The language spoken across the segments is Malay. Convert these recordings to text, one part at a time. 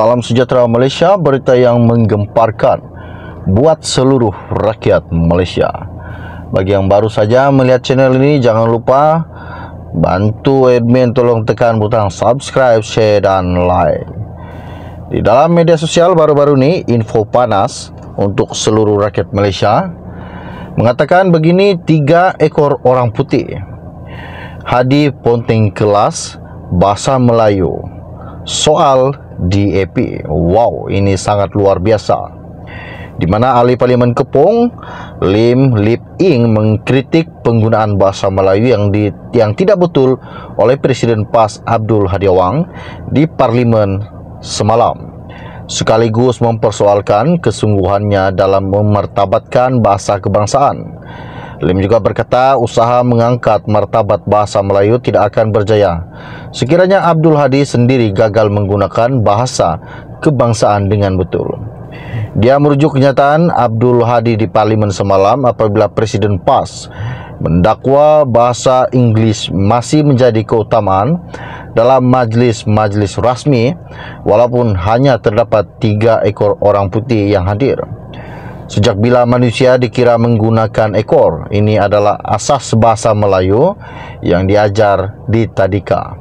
Salam sejahtera Malaysia, berita yang menggemparkan buat seluruh rakyat Malaysia. Bagi yang baru saja melihat channel ini, jangan lupa bantu admin tolong tekan butang subscribe, share dan like. Di dalam media sosial baru-baru ini, info panas untuk seluruh rakyat Malaysia mengatakan begini: 3 ekor orang putih Hadi Ponteng kelas bahasa Melayu soal DAP. Wow, ini sangat luar biasa. Di mana ahli Parlimen Kepong Lim Lip Ing mengkritik penggunaan bahasa Melayu yang tidak betul oleh Presiden PAS Abdul Hadi Awang di Parlimen semalam, sekaligus mempersoalkan kesungguhannya dalam memartabatkan bahasa kebangsaan. Lim juga berkata usaha mengangkat martabat bahasa Melayu tidak akan berjaya sekiranya Abdul Hadi sendiri gagal menggunakan bahasa kebangsaan dengan betul. Dia merujuk kenyataan Abdul Hadi di Parlimen semalam apabila Presiden PAS mendakwa bahasa Inggeris masih menjadi keutamaan dalam majlis-majlis rasmi walaupun hanya terdapat 3 ekor orang putih yang hadir. Sejak bila manusia dikira menggunakan ekor, ini adalah asas bahasa Melayu yang diajar di tadika.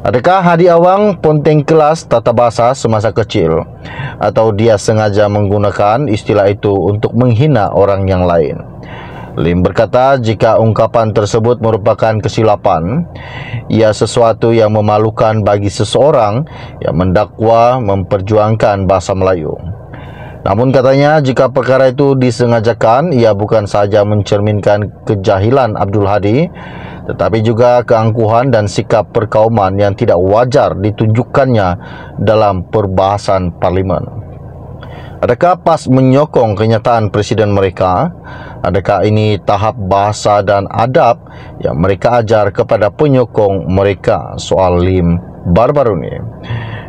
Adakah Hadi Awang ponteng kelas tata bahasa semasa kecil, atau dia sengaja menggunakan istilah itu untuk menghina orang yang lain? Lim berkata jika ungkapan tersebut merupakan kesilapan, ia sesuatu yang memalukan bagi seseorang yang mendakwa memperjuangkan bahasa Melayu. Namun katanya jika perkara itu disengajakan, ia bukan sahaja mencerminkan kejahilan Abdul Hadi, tetapi juga keangkuhan dan sikap perkauman yang tidak wajar ditunjukkannya dalam perbahasan Parlimen. Adakah PAS menyokong kenyataan Presiden mereka? Adakah ini tahap bahasa dan adab yang mereka ajar kepada penyokong mereka? Soal Lim baru-baru ini.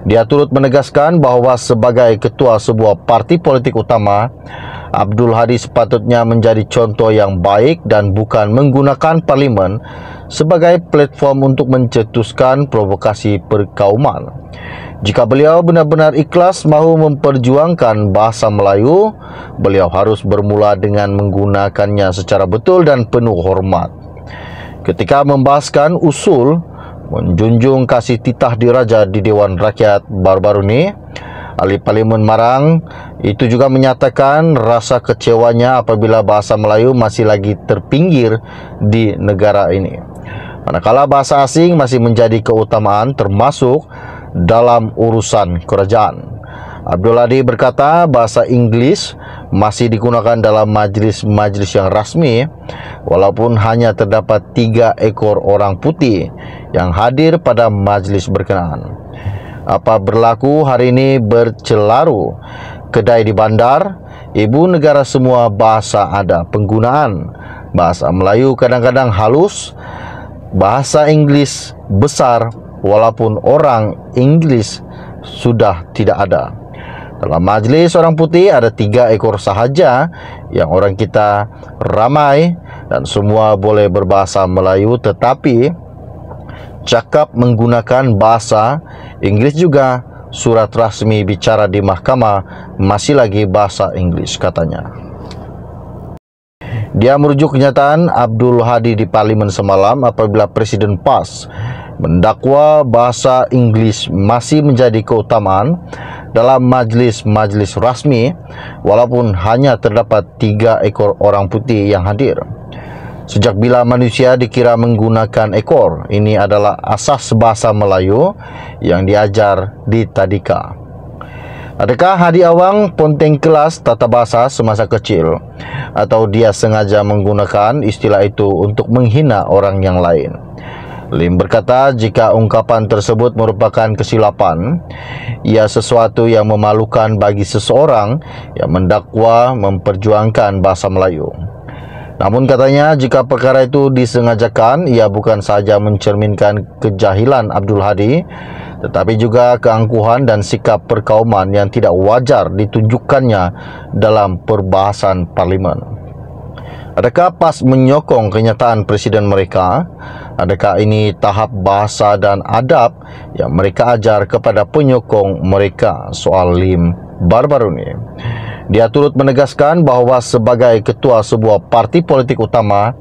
Dia turut menegaskan bahawa sebagai ketua sebuah parti politik utama, Abdul Hadi sepatutnya menjadi contoh yang baik dan bukan menggunakan Parlimen sebagai platform untuk mencetuskan provokasi perkauman. Jika beliau benar-benar ikhlas mahu memperjuangkan bahasa Melayu, beliau harus bermula dengan menggunakannya secara betul dan penuh hormat. Ketika membahaskan usul menjunjung kasih titah diraja di Dewan Rakyat baru-baru ini, ahli Parlimen Marang itu juga menyatakan rasa kecewanya apabila bahasa Melayu masih lagi terpinggir di negara ini, manakala bahasa asing masih menjadi keutamaan termasuk dalam urusan kerajaan. Abdul Hadi berkata bahasa Inggeris masih digunakan dalam majlis-majlis yang rasmi walaupun hanya terdapat 3 ekor orang putih yang hadir pada majlis berkenaan. Apa berlaku hari ini bercelaru kedai di bandar, ibu negara semua bahasa ada. Penggunaan bahasa Melayu kadang-kadang halus, bahasa Inggeris besar walaupun orang Inggeris sudah tidak ada. Dalam majlis orang putih ada 3 ekor sahaja yang orang kita ramai dan semua boleh berbahasa Melayu, tetapi cakap menggunakan bahasa Inggeris juga. Surat rasmi bicara di mahkamah masih lagi bahasa Inggeris, katanya. Dia merujuk kenyataan Abdul Hadi di Parlimen semalam apabila Presiden PAS mendakwa bahasa Inggeris masih menjadi keutamaan dalam majlis-majlis rasmi walaupun hanya terdapat 3 ekor orang putih yang hadir. Sejak bila manusia dikira menggunakan ekor, ini adalah asas bahasa Melayu yang diajar di tadika. Adakah Hadi Awang ponteng kelas tata bahasa semasa kecil, atau dia sengaja menggunakan istilah itu untuk menghina orang yang lain? Lim berkata jika ungkapan tersebut merupakan kesilapan, ia sesuatu yang memalukan bagi seseorang yang mendakwa memperjuangkan bahasa Melayu. Namun katanya jika perkara itu disengajakan, ia bukan sahaja mencerminkan kejahilan Abdul Hadi, tetapi juga keangkuhan dan sikap perkauman yang tidak wajar ditunjukkannya dalam perbahasan Parlimen. Adakah PAS menyokong kenyataan presiden mereka? Adakah ini tahap bahasa dan adab yang mereka ajar kepada penyokong mereka? Soal Lim baru-baru ini. Dia turut menegaskan bahawa sebagai ketua sebuah parti politik utama,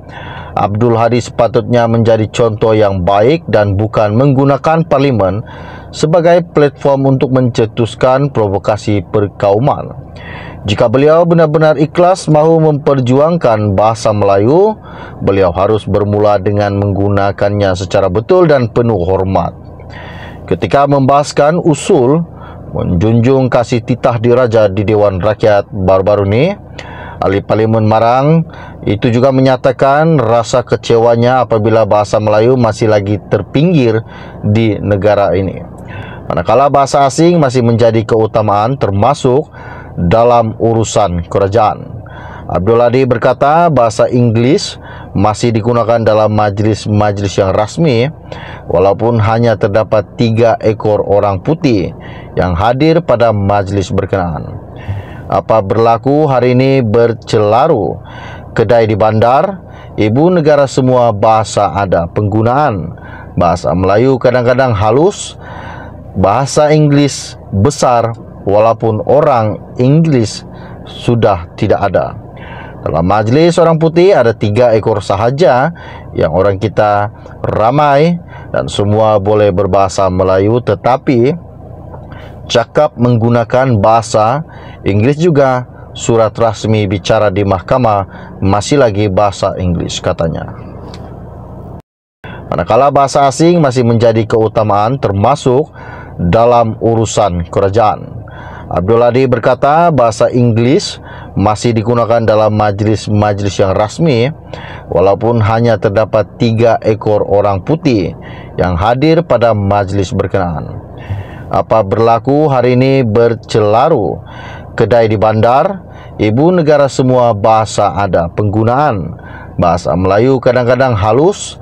Abdul Hadi sepatutnya menjadi contoh yang baik dan bukan menggunakan parlimen sebagai platform untuk mencetuskan provokasi perkauman. Jika beliau benar-benar ikhlas mahu memperjuangkan bahasa Melayu, beliau harus bermula dengan menggunakannya secara betul dan penuh hormat. Ketika membahaskan usul menjunjung kasih titah diraja di Dewan Rakyat baru-baru ini, Ahli Parlimen Marang itu juga menyatakan rasa kecewanya apabila bahasa Melayu masih lagi terpinggir di negara ini, manakala bahasa asing masih menjadi keutamaan termasuk dalam urusan kerajaan. Abdul Hadi berkata bahasa Inggeris masih digunakan dalam majlis-majlis yang rasmi walaupun hanya terdapat 3 ekor orang putih yang hadir pada majlis berkenaan. Apa berlaku hari ini bercelaru. Kedai di bandar, ibu negara semua bahasa ada. Penggunaan bahasa Melayu kadang-kadang halus, bahasa Inggeris besar walaupun orang Inggeris sudah tidak ada. Dalam majlis orang putih ada 3 ekor sahaja yang orang kita ramai dan semua boleh berbahasa Melayu, tetapi cakap menggunakan bahasa Inggeris juga. Surat rasmi bicara di mahkamah masih lagi bahasa Inggeris, katanya. Manakala bahasa asing masih menjadi keutamaan termasuk dalam urusan kerajaan. Abdul Hadi berkata bahasa Inggeris masih digunakan dalam majlis-majlis yang rasmi walaupun hanya terdapat 3 ekor orang putih yang hadir pada majlis berkenaan. Apa berlaku hari ini bercelaru. Kedai di bandar, ibu negara semua bahasa ada. Penggunaan bahasa Melayu kadang-kadang halus,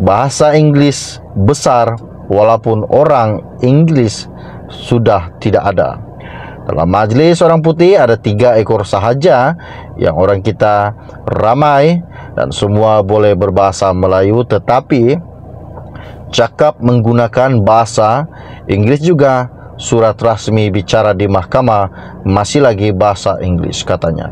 bahasa Inggeris besar walaupun orang Inggeris sudah tidak ada. Dalam majlis orang putih ada 3 ekor sahaja yang orang kita ramai dan semua boleh berbahasa Melayu, tetapi cakap menggunakan bahasa Inggeris juga. Surat rasmi bicara di mahkamah masih lagi bahasa Inggeris, katanya.